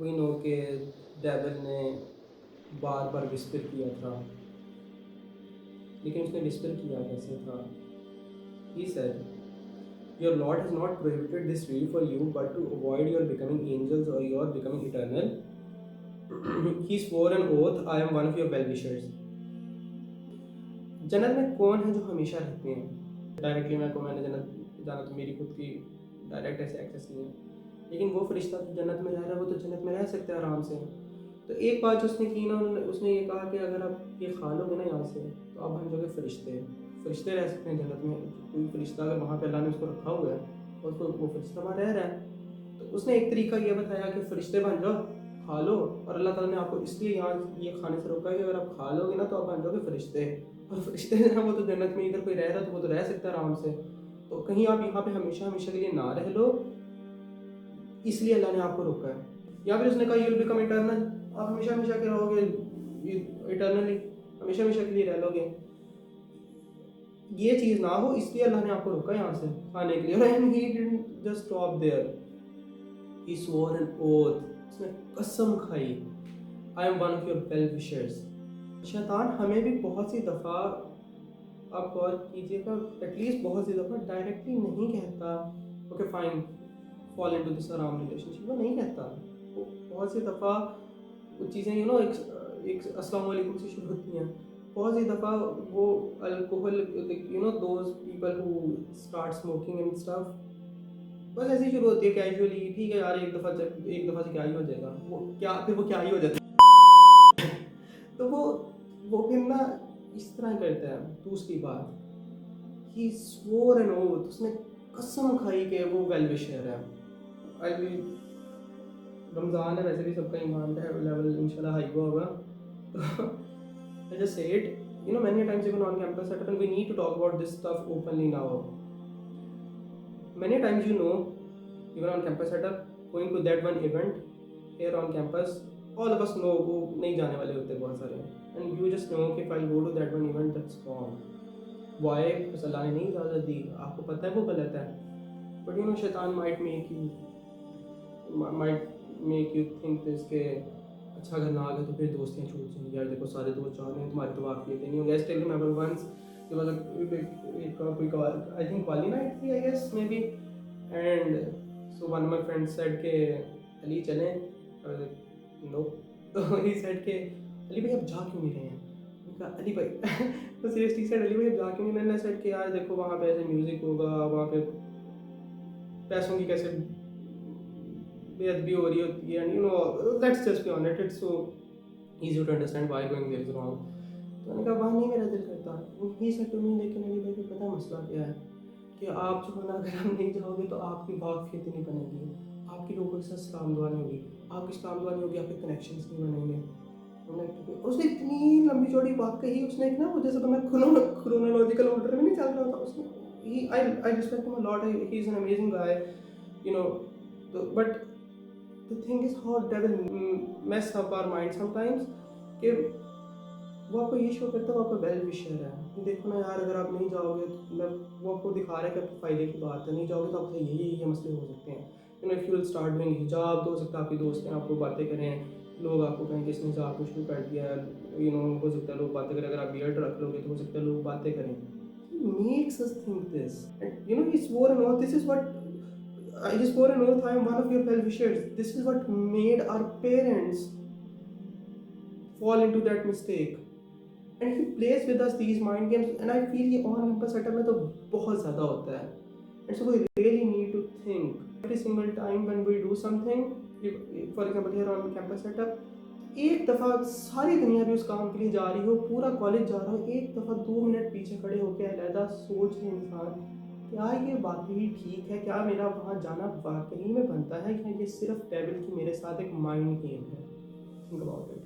We know कि devil ने बार बार whisper किया था, लेकिन उसने विस्पर किया कैसे था? He said, your Lord has not prohibited this way for you, but to avoid your becoming angels or your becoming eternal. He swore an oath, I am one of your well-wishers. जन्नत में कौन है जो हमेशा रहते हैं? Directly मैंने जन्नत जाना तो मेरी खुद की डायरेक्ट ऐसे एक्सेस नहीं है, लेकिन वो फरिश्ता जो जन्नत में रह रहा है वो तो जन्नत में रह सकता है आराम से। तो एक बात जो उसने की ना, उसने ये कहा कि अगर आप ये खा लोगे ना यहाँ से तो आप बन जाओगे फरिश्ते। फरिश्ते रह सकते हैं जन्नत में। कोई फरिश्ता अगर वहाँ पे अल्लाह ने उसको रखा हुआ है और वो फरिश्ता वहाँ रह रहा है, तो उसने एक तरीका ये बताया कि फरिश्ते बन जाओ, खा लो। और अल्लाह ताला ने आपको इसलिए यहाँ ये खाने से रोका है कि अगर आप खा लोगे ना तो आप बन जाओगे फरिश्ते। और फरिश्ते जो है वो तो जन्नत में इधर कोई रह रहा है तो वो तो रह सकता है आराम से। तो कहीं आप यहाँ पे हमेशा हमेशा के लिए ना रह लो, इसलिए अल्लाह ने आपको रोका है। या फिर उसने कहा यू विल बिकम इटर्नल, आप हमेशा हमेशा के रहोगे, इटर्नली हमेशा हमेशा के लिए रह लोगे। ये चीज़ ना हो इसलिए अल्लाह ने आपको रोका यहाँ से खाने के लिए। And he didn't just stop there, he swore an oath, उसने कसम खाई, I am one of your well wishers. शैतान हमें भी बहुत सी दफ़ा, आप गौर कीजिएगा, एटलीस्ट बहुत सी दफ़ा डायरेक्टली नहीं कहता okay fine fall into this हराम रिलेशनशिप, वो नहीं कहता। वो बहुत सी दफ़ा वो चीज़ें एक अस्सलाम वालेकुम से शुरू होती हैं। बहुत सी दफ़ा वो alcohol, those people who start smoking and stuff, बस ऐसे ही शुरू होती है कैजुअली, ठीक है यार एक दफ़ा से क्या ही हो जाएगा, वो क्या ही हो जाता है। तो वो फिर ना इस तरह करता है। दूसरी बात, ही swore an oath, उसने कसम खाई कि वो वेल विशर है। आई विल, रमज़ान है, वैसे भी सबका ईमान का लेवल इंशाल्लाह हाई हुआ होगा। तो I just say it, many times even on campus setup, and we need to talk about this stuff openly now. Many times, even on campus setup, going to that one event here on campus, all of us know वो नहीं जाने वाले होते बहुत सारे, and you just know कि if I go to that one event that's wrong. Why? because अल्लाह ने नहीं इजाज़त दी, आपको पता है वो गलत है, but शैतान might make you think this के अच्छा अगर ना आ गया तो फिर दोस्तियाँ छूट जाएंगी यार, देखो सारे दोस्त जा रहे हैं, तुम्हारी तो वाकफियत नहीं होगी। I still remember once there was कोई आई थिंक वाली नाइट थी I guess maybe, and so one my friend said के अली चलें, नो। तो ही सेड के अली भाई आप जा क्यों नहीं रहे हैं? मैंने कहा अली भाई तो सीरियसली सेड अली भाई आप जा क्यों नहीं? मैंने सेड के यार देखो वहाँ पे ऐसे म्यूज़िक होगा, वहाँ पे पैसों की कैसे बेअदबी हो रही होती है, and let's just be honest, it's so easy to understand why going there is wrong. तो मैंने कहा वहाँ नहीं मेरा दिल करता। ही सेड टू मी, लेकिन अली भाई को पता मसला क्या है कि आप जो है ना अगर आप नहीं जाओगे तो आपकी वाकफियत नहीं बनेगी, आपकी लोगों के साथ सलाम दुआ नहीं होगी, आपकी सलाम दुआ नहीं होगी, आपके कनेक्शंस नहीं बनेंगे। उसने इतनी लंबी चौड़ी बात कही, उसने एक ना वो जैसे तो मैं क्रोनोलॉजिकल ऑर्डर में नहीं चल रहा था, उसने I respect him a lot, he is an amazing guy, तो but the thing is how devil mess up our mind sometimes कि वो आपको ये शो करता है वो आपका वेल विशर है। देखो ना यार अगर आप नहीं जाओगे तो मतलब वो आपको दिखा रहा है कि आपके फ़ायदे की बात है, नहीं जाओगे तो आपसे ये मसले हो सकते हैं। If you will start doing हिजाब, तो हो सकता है आपके दोस्त हैं आपको बातें करें, लोग आपको कहें कि इसने हिजाब को शुरू कर दिया है, हो सकता है लोग बातें करें। अगर आप बियर्ड रख लोगे तो हो सकता है लोग बातें करें। Makes us think this, and he swore an oath. This is what I just swore an oath, I am one of your well wishers. This is what made our parents fall into that mistake. And he plays with us these mind games, and I feel ये on campus setup में तो बहुत ज़्यादा होता है. And so we really need to think every single time when we do something, for example here on campus setup, एक दफ़ा सारी दुनिया भी उस काम के लिए जा रही हो, पूरा कॉलेज जा रहा हो, एक दफ़ा 2 मिनट पीछे खड़े होकर अलहदा सोच ले इंसान, क्या ये वाकई ठीक है? क्या मेरा वहाँ जाना वाकई में बनता है, या ये सिर्फ डेविल की मेरे साथ एक माइंड गेम है? Think about it.